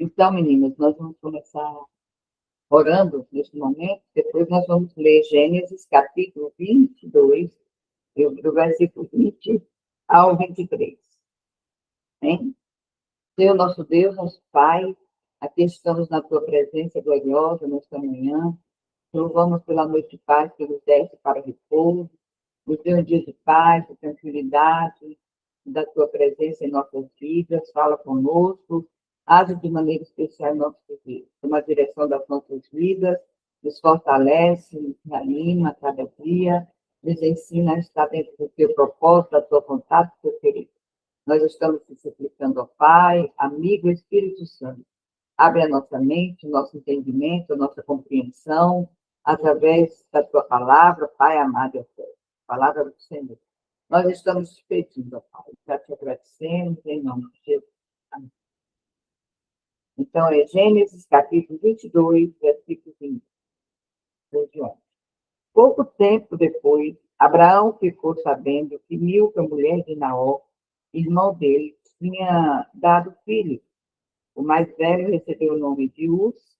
Então, meninas, nós vamos começar orando neste momento, depois nós vamos ler Gênesis, capítulo 22, do versículo 20 ao 23. Hein? Senhor, nosso Deus, nosso Pai, aqui estamos na tua presença gloriosa nesta manhã. Louvamos pela noite de paz que nos deste para repouso, nos dê um dia de paz, de tranquilidade, da tua presença em nossas vidas. Fala conosco, age de maneira especial em nossos vidas. Toma a direção das nossas vidas, nos fortalece, nos reanima a cada dia, nos ensina a estar dentro do teu propósito, da tua vontade, do teu querido. Nós estamos te suplicando ao Pai, amigo Espírito Santo. Abre a nossa mente, nosso entendimento, a nossa compreensão, através da tua palavra, Pai amado e eterno. Palavra do Senhor. Nós estamos te pedindo, Pai, já te agradecemos em nome de Jesus. Amém. Então, é Gênesis, capítulo 22, versículo 20. Pouco tempo depois, Abraão ficou sabendo que Milca, mulher de Naor, irmão dele, tinha dado filhos. O mais velho recebeu o nome de Uz,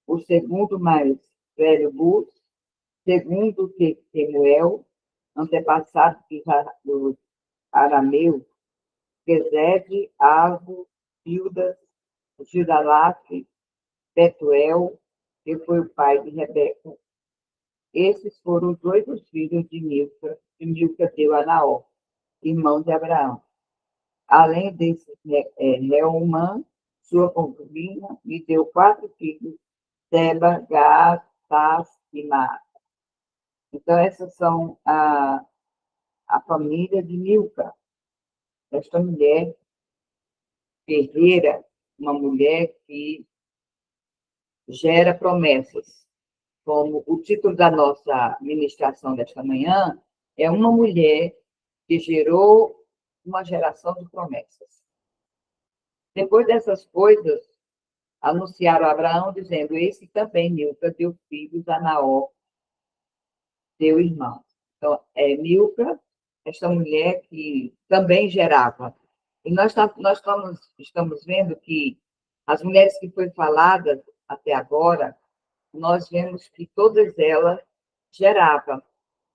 o segundo mais velho Buz, segundo que Kemuel, antepassado dos arameus, Gezede, Arvo, Hildas, Gidalafe, Betuel, que foi o pai de Rebeca. Esses foram os dois filhos de Milca, que Milca deu a Naor, irmão de Abraão. Além desse, Reumã, sua concubina, lhe deu 4 filhos, Seba, Gad, Taz e Maaca. Então, essas são a família de Milca. Esta mulher guerreira, uma mulher que gera promessas. Como o título da nossa ministração desta manhã é uma mulher que gerou uma geração de promessas. Depois dessas coisas, anunciaram a Abraão, dizendo: eis que também Milca deu filhos a Naor, seu irmão. Então, Milca, esta mulher que também gerava. E nós estamos vendo que as mulheres que foram faladas até agora, nós vemos que todas elas geravam,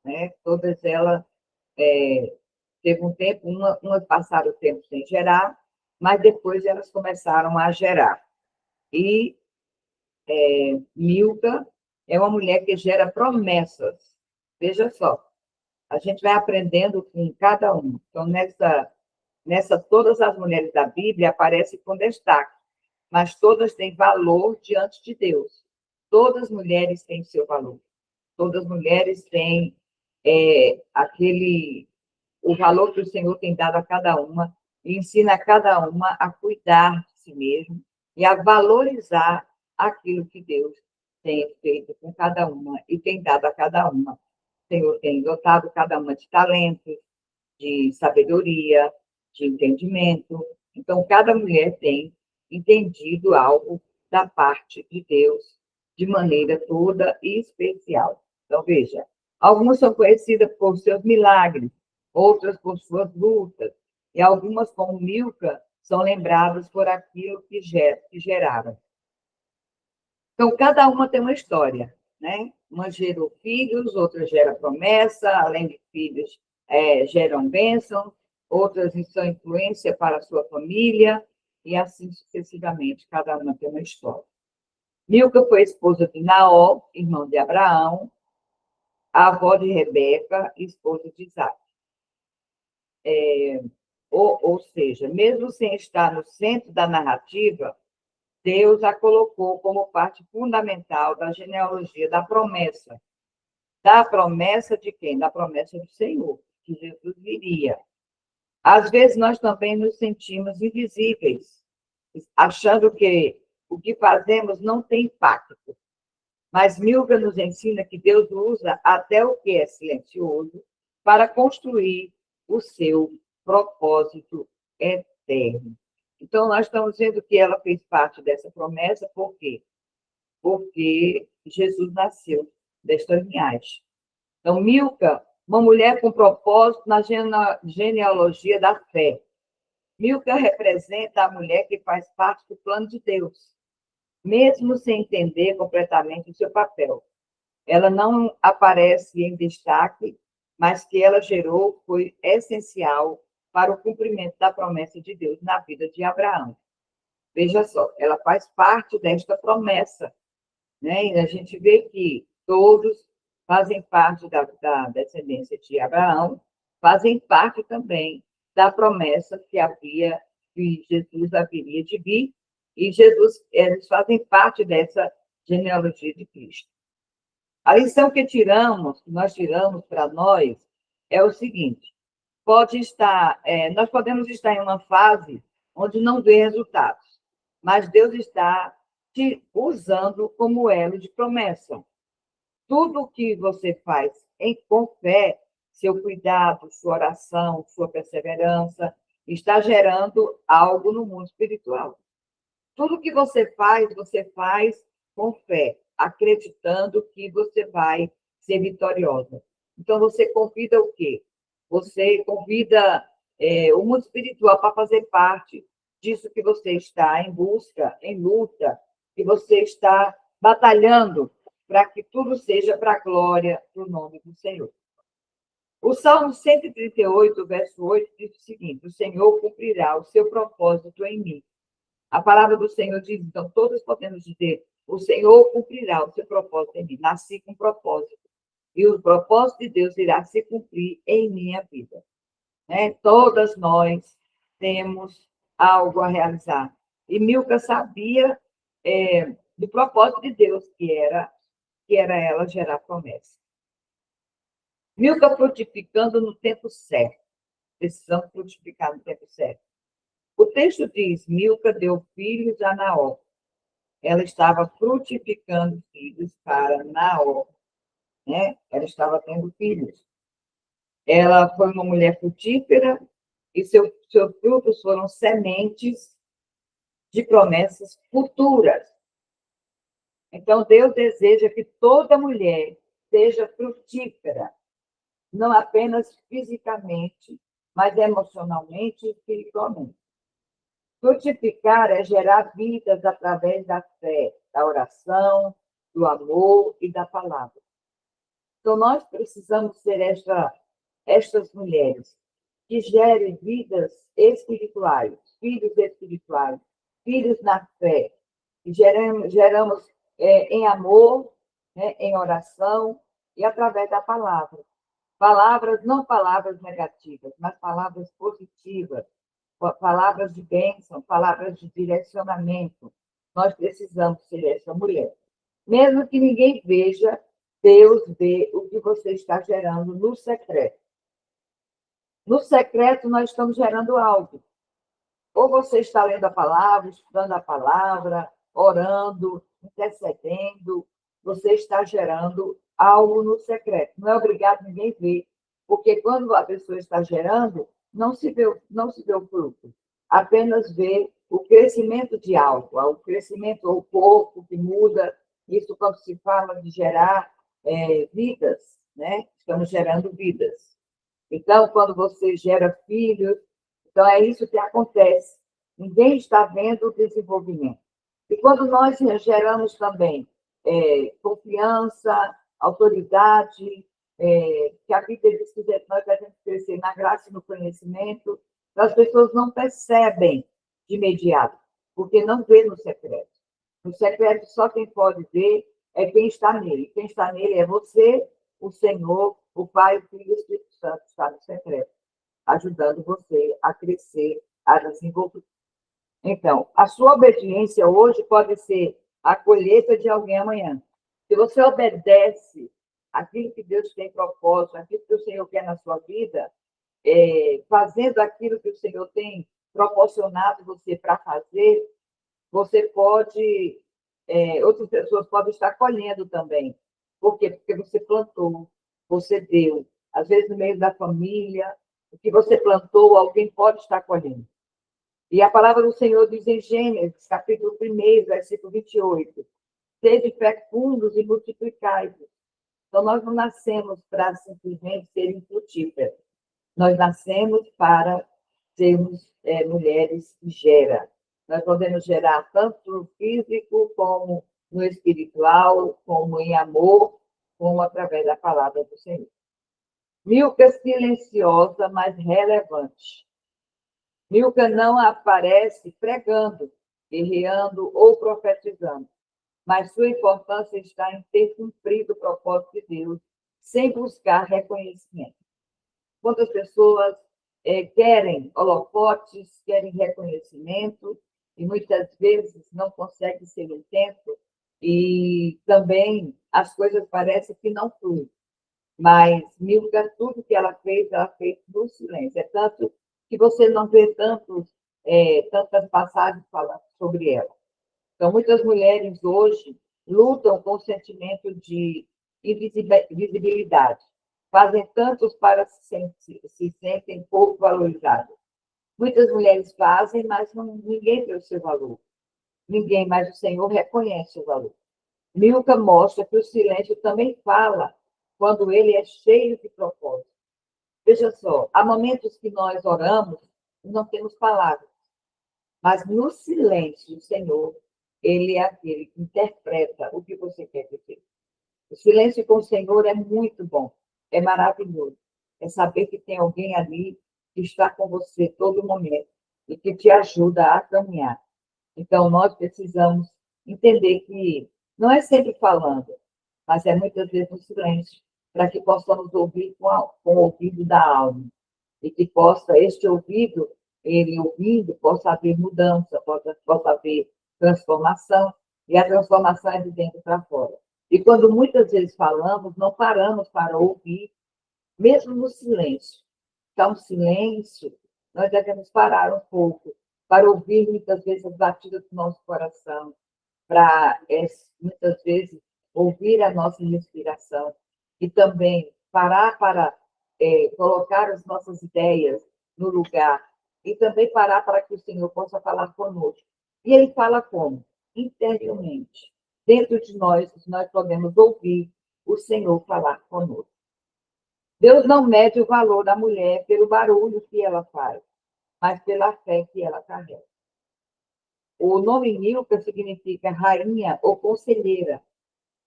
né? Todas elas teve um tempo, uma passaram o tempo sem gerar, mas depois elas começaram a gerar. E Milca é uma mulher que gera promessas. Veja só, a gente vai aprendendo com cada uma. Então, todas as mulheres da Bíblia aparecem com destaque, mas todas têm valor diante de Deus. Todas as mulheres têm seu valor. Todas as mulheres têm o valor que o Senhor tem dado a cada uma e ensina a cada uma a cuidar de si mesmo e a valorizar aquilo que Deus tem feito com cada uma e tem dado a cada uma. O Senhor tem dotado cada uma de talentos, de sabedoria, de entendimento. Então, cada mulher tem entendido algo da parte de Deus de maneira toda e especial. Então, veja, algumas são conhecidas por seus milagres, outras por suas lutas, e algumas, como Milca, são lembradas por aquilo que geraram. Então, cada uma tem uma história, né? Uma gerou filhos, outra gera promessa, além de filhos, geram bênção, outras são influência para a sua família, e assim sucessivamente, cada uma tem uma história. Milca foi esposa de Naor, irmão de Abraão, a avó de Rebeca, esposa de Isaac. Ou seja, mesmo sem estar no centro da narrativa, Deus a colocou como parte fundamental da genealogia da promessa. Da promessa de quem? Da promessa do Senhor, que Jesus viria. Às vezes nós também nos sentimos invisíveis, achando que o que fazemos não tem impacto. Mas Milca nos ensina que Deus usa até o que é silencioso para construir o seu propósito eterno. Então, nós estamos vendo que ela fez parte dessa promessa, por quê? Porque Jesus nasceu desta linhagem. Então, Milca, uma mulher com propósito na genealogia da fé. Milca representa a mulher que faz parte do plano de Deus, mesmo sem entender completamente o seu papel. Ela não aparece em destaque, mas que ela gerou foi essencial para o cumprimento da promessa de Deus na vida de Abraão. Veja só, ela faz parte desta promessa, né? E a gente vê que todos fazem parte da descendência de Abraão, fazem parte também da promessa que Jesus haveria de vir, e Jesus, eles fazem parte dessa genealogia de Cristo. A lição que nós tiramos para nós, é o seguinte: nós podemos estar em uma fase onde não vê resultados, mas Deus está te usando como elo de promessa. Tudo o que você faz com fé, seu cuidado, sua oração, sua perseverança, está gerando algo no mundo espiritual. Tudo que você faz com fé, acreditando que você vai ser vitoriosa. Então, você convida o quê? Você convida o mundo espiritual para fazer parte disso que você está em busca, em luta, que você está batalhando para que tudo seja para a glória do nome do Senhor. O Salmo 138, verso 8, diz o seguinte: o Senhor cumprirá o seu propósito em mim. A palavra do Senhor diz, então, todos podemos dizer: o Senhor cumprirá o seu propósito em mim. Nasci com propósito. E o propósito de Deus irá se cumprir em minha vida. Né? Todas nós temos algo a realizar. E Milca sabia do propósito de Deus, que era ela gerar promessa. Milca frutificando no tempo certo. Precisamos frutificar no tempo certo. O texto diz: Milca deu filhos a Naor. Ela estava frutificando filhos para Naor. Né? Ela estava tendo filhos. Ela foi uma mulher frutífera e seus frutos foram sementes de promessas futuras. Então, Deus deseja que toda mulher seja frutífera, não apenas fisicamente, mas emocionalmente e espiritualmente. Frutificar é gerar vidas através da fé, da oração, do amor e da palavra. Então, nós precisamos ser estas mulheres que gerem vidas espirituais, filhos na fé, que geramos em amor, né, em oração e através da palavra. Não palavras negativas, mas palavras positivas, palavras de bênção, palavras de direcionamento. Nós precisamos ser essa mulher. Mesmo que ninguém veja, Deus vê o que você está gerando no secreto. No secreto, nós estamos gerando algo. Ou você está lendo a palavra, estudando a palavra, orando, intercedendo, você está gerando algo no secreto. Não é obrigado ninguém ver, porque quando a pessoa está gerando, não se vê o fruto. Apenas vê o crescimento de algo, o crescimento, o corpo que muda. Isso quando se fala de gerar vidas, né? Estamos gerando vidas. Então, quando você gera filhos, então é isso que acontece. Ninguém está vendo o desenvolvimento. E quando nós geramos também confiança, autoridade, que a Bíblia diz que nós devemos crescer na graça e no conhecimento, as pessoas não percebem de imediato, porque não vê no secreto. No secreto, só quem pode ver é quem está nele. Quem está nele é você, o Senhor, o Pai, o Filho e o Espírito Santo está no secreto, ajudando você a crescer, a desenvolver. Então, a sua obediência hoje pode ser a colheita de alguém amanhã. Se você obedece aquilo que Deus tem propósito, aquilo que o Senhor quer na sua vida, fazendo aquilo que o Senhor tem proporcionado você para fazer, você pode, outras pessoas podem estar colhendo também. Por quê? Porque você plantou, você deu. Às vezes, no meio da família, o que você plantou, alguém pode estar colhendo. E a palavra do Senhor diz em Gênesis, capítulo 1, versículo 28, sede fecundos e multiplicai-vos. Então, nós não nascemos para simplesmente serem frutíferos. Nós nascemos para sermos mulheres que geram. Nós podemos gerar tanto no físico, como no espiritual, como em amor, como através da palavra do Senhor. Milka silenciosa, mas relevante. Milka não aparece pregando, guerreando ou profetizando, mas sua importância está em ter cumprido o propósito de Deus, sem buscar reconhecimento. Quantas pessoas querem holofotes, querem reconhecimento, e muitas vezes não conseguem ser intenso, e também as coisas parecem que não fluem. Mas Milka, tudo que ela fez no silêncio. É tanto que você não vê tantas passagens falando sobre ela. Então, muitas mulheres hoje lutam com o sentimento de invisibilidade. Fazem tantos para se sentem pouco valorizadas. Muitas mulheres fazem, mas ninguém vê o seu valor. Ninguém, mas o Senhor reconhece o valor. Milka mostra que o silêncio também fala quando ele é cheio de propósito. Veja só, há momentos que nós oramos e não temos palavras, mas no silêncio, o Senhor, ele é aquele que interpreta o que você quer dizer. O silêncio com o Senhor é muito bom, é maravilhoso. É saber que tem alguém ali que está com você todo momento e que te ajuda a caminhar. Então, nós precisamos entender que não é sempre falando, mas é muitas vezes no silêncio, para que possamos ouvir com o ouvido da alma. E que possa, este ouvido, ele ouvindo, possa haver mudança, possa haver transformação, e a transformação é de dentro para fora. E quando muitas vezes falamos, não paramos para ouvir, mesmo no silêncio. Então, silêncio, nós devemos parar um pouco para ouvir muitas vezes as batidas do nosso coração, para muitas vezes ouvir a nossa respiração e também parar para colocar as nossas ideias no lugar e também parar para que o Senhor possa falar conosco. E Ele fala como? Interiormente. Dentro de nós podemos ouvir o Senhor falar conosco. Deus não mede o valor da mulher pelo barulho que ela faz, mas pela fé que ela carrega. O nome Milka significa rainha ou conselheira,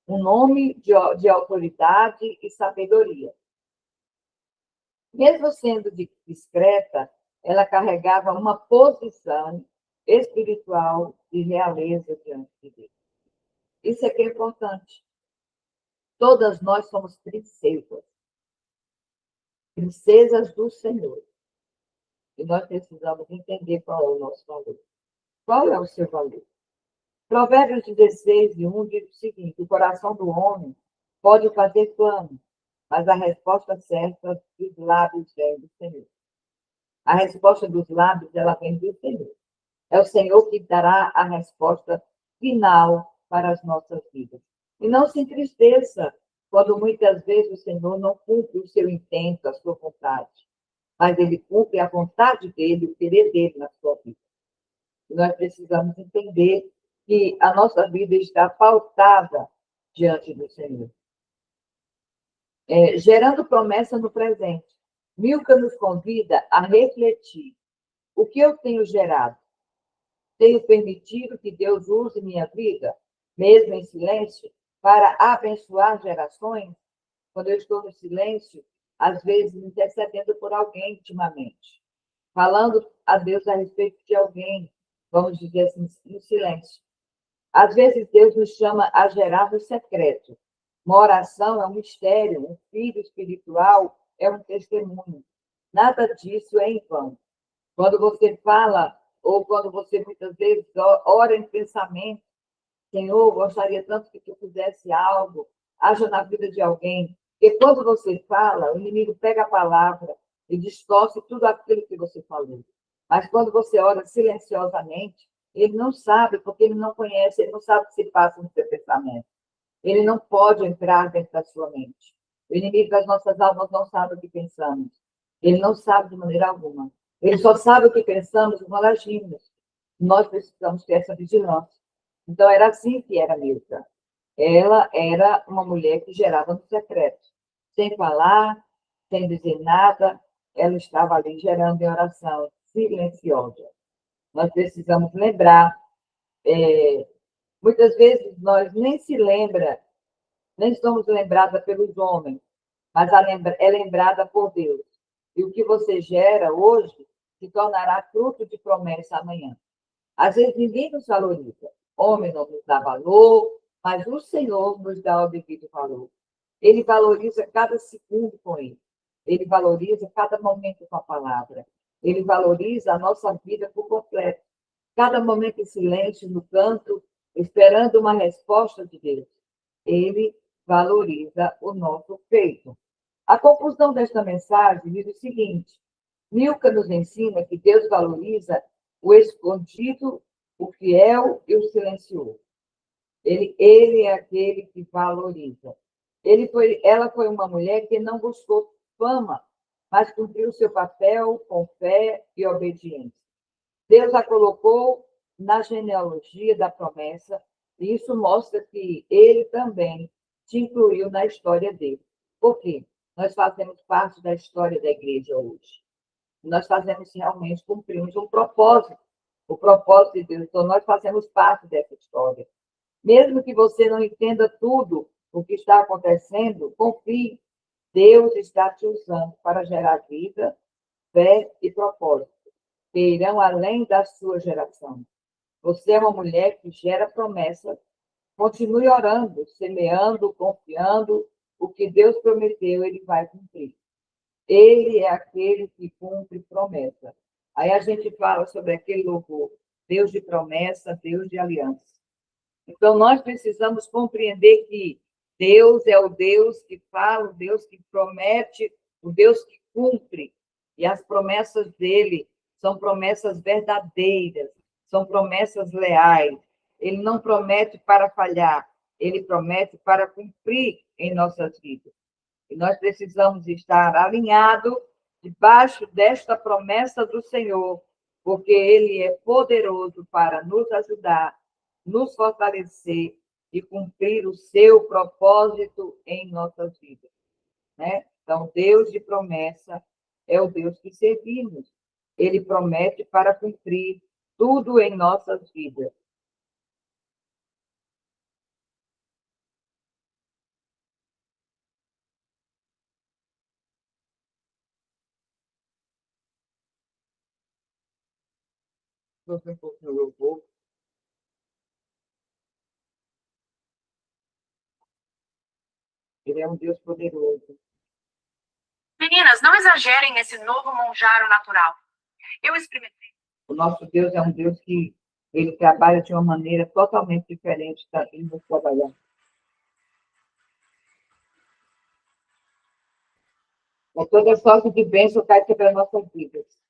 um nome de autoridade e sabedoria. Mesmo sendo discreta, ela carregava uma posição espiritual e realeza diante de Deus. Isso é que é importante. Todas nós somos princesas, princesas do Senhor. E nós precisamos entender qual é o nosso valor. Qual é o seu valor? Provérbios 16:1 diz o seguinte: o coração do homem pode fazer plano, mas a resposta certa dos lábios vem do Senhor. A resposta dos lábios, ela vem do Senhor. É o Senhor que dará a resposta final para as nossas vidas. E não se entristeça quando muitas vezes o Senhor não cumpre o seu intento, a sua vontade, mas ele cumpre a vontade dele, o querer dele na sua vida. E nós precisamos entender que a nossa vida está pautada diante do Senhor. Gerando promessa no presente. Milka nos convida a refletir. O que eu tenho gerado? Tenho permitido que Deus use minha vida, mesmo em silêncio, para abençoar gerações? Quando eu estou no silêncio, às vezes intercedendo por alguém intimamente, falando a Deus a respeito de alguém, vamos dizer assim, no silêncio. Às vezes Deus nos chama a gerar no secreto. Uma oração é um mistério, um filho espiritual é um testemunho. Nada disso é em vão. Quando você fala, ou quando você muitas vezes ora em pensamento, Senhor, gostaria tanto que tu fizesse algo, haja na vida de alguém. Porque quando você fala, o inimigo pega a palavra e distorce tudo aquilo que você falou. Mas quando você ora silenciosamente, ele não sabe, porque ele não conhece, ele não sabe o que se passa no seu pensamento. Ele não pode entrar dentro da sua mente. O inimigo das nossas almas não sabe o que pensamos. Ele não sabe de maneira alguma. Ele só sabe o que pensamos quando agimos. Nós precisamos ter essa vigilância. Então, era assim que era Milka. Ela era uma mulher que gerava no secreto. Sem falar, sem dizer nada, ela estava ali gerando em oração, silenciosa. Nós precisamos lembrar, muitas vezes nós nem se lembra, nem somos lembradas pelos homens, mas é lembrada por Deus. E o que você gera hoje se tornará fruto de promessa amanhã. Às vezes ninguém nos valoriza. Homem não nos dá valor, mas o Senhor nos dá o devido valor. Ele valoriza cada segundo com ele. Ele valoriza cada momento com a palavra. Ele valoriza a nossa vida por completo. Cada momento em silêncio, no canto, esperando uma resposta de Deus. Ele valoriza o nosso feito. A conclusão desta mensagem diz o seguinte: Milka nos ensina que Deus valoriza o escondido, o fiel e o silencioso. Ele é aquele que valoriza. Ela foi uma mulher que não buscou fama, mas cumpriu seu papel com fé e obediência. Deus a colocou na genealogia da promessa, e isso mostra que ele também te incluiu na história dele. Por quê? Nós fazemos parte da história da igreja hoje. Nós fazemos realmente, cumprimos um propósito, o propósito de Deus. Então, nós fazemos parte dessa história. Mesmo que você não entenda tudo o que está acontecendo, confie. Deus está te usando para gerar vida, fé e propósito, que irão além da sua geração. Você é uma mulher que gera promessas. Continue orando, semeando, confiando. O que Deus prometeu, ele vai cumprir. Ele é aquele que cumpre promessa. Aí a gente fala sobre aquele louvor, Deus de promessa, Deus de aliança. Então, nós precisamos compreender que Deus é o Deus que fala, o Deus que promete, o Deus que cumpre. E as promessas dele são promessas verdadeiras, são promessas leais. Ele não promete para falhar, ele promete para cumprir em nossas vidas. E nós precisamos estar alinhados debaixo desta promessa do Senhor, porque ele é poderoso para nos ajudar, nos fortalecer e cumprir o seu propósito em nossas vidas. Né? Então, Deus de promessa é o Deus que servimos. Ele promete para cumprir tudo em nossas vidas. Um pouco no louvor. Ele é um Deus poderoso. Meninas, não exagerem nesse novo monjaro natural. Eu experimentei. O nosso Deus é um Deus que ele trabalha de uma maneira totalmente diferente da que nós trabalhamos. É toda sorte de bênção cai sobre as nossas vidas.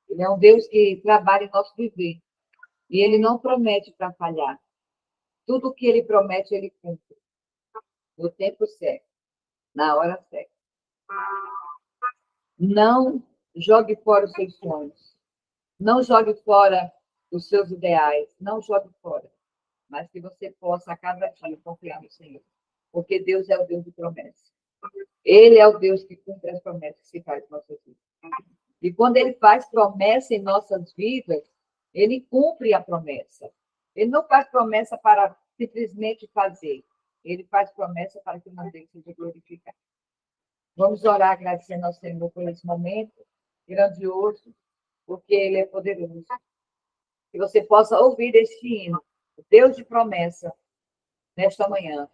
Ele é um Deus que trabalha em nosso viver. E ele não promete para falhar. Tudo que ele promete, ele cumpre. No tempo certo, na hora certa. Não jogue fora os seus sonhos. Não jogue fora os seus ideais. Não jogue fora. Mas que você possa, a cada dia, confiar no Senhor. Porque Deus é o Deus de promessa. Ele é o Deus que cumpre as promessas que faz em nossas vidas. E quando ele faz promessa em nossas vidas, ele cumpre a promessa. Ele não faz promessa para simplesmente fazer. Ele faz promessa para que o nome dele seja glorificado. Vamos orar agradecendo ao Senhor por esse momento grandioso, porque ele é poderoso. Que você possa ouvir este hino, o Deus de promessa, nesta manhã.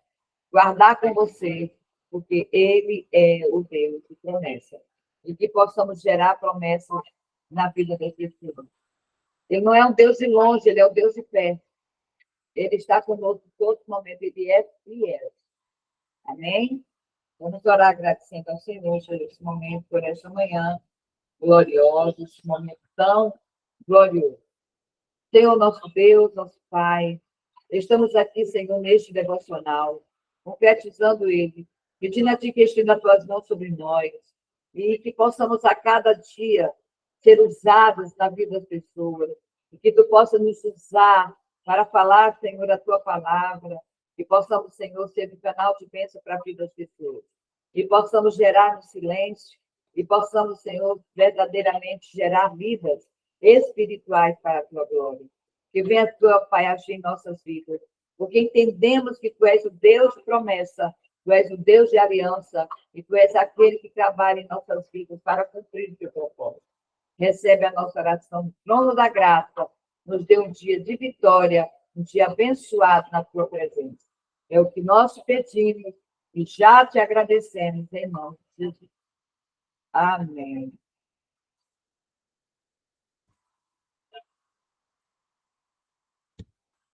Guardar com você, porque ele é o Deus de promessa. E que possamos gerar promessas na vida das pessoas. Ele não é um Deus de longe, ele é o Deus de perto. Ele está conosco em todo momento, ele é fiel. Amém? Vamos orar agradecendo ao Senhor por esse momento, por essa manhã gloriosa, esse momento tão glorioso. Senhor, nosso Deus, nosso Pai, estamos aqui, Senhor, neste devocional, concretizando ele, pedindo a Ti que estenda as Tuas mãos sobre nós, e que possamos a cada dia ser usados na vida das pessoas, e que Tu possa nos usar para falar, Senhor, a tua palavra, e possamos, Senhor, ser um canal de bênção para a vida das pessoas, e possamos gerar no silêncio, e possamos, Senhor, verdadeiramente gerar vidas espirituais para a tua glória. Que venha a tua, Pai, agir em nossas vidas, porque entendemos que tu és o Deus de promessa, tu és o Deus de aliança, e tu és aquele que trabalha em nossas vidas para cumprir o teu propósito. Recebe a nossa oração no trono da graça, nos dê um dia de vitória, um dia abençoado na tua presença. É o que nós te pedimos e já te agradecemos em nome de Jesus. Amém.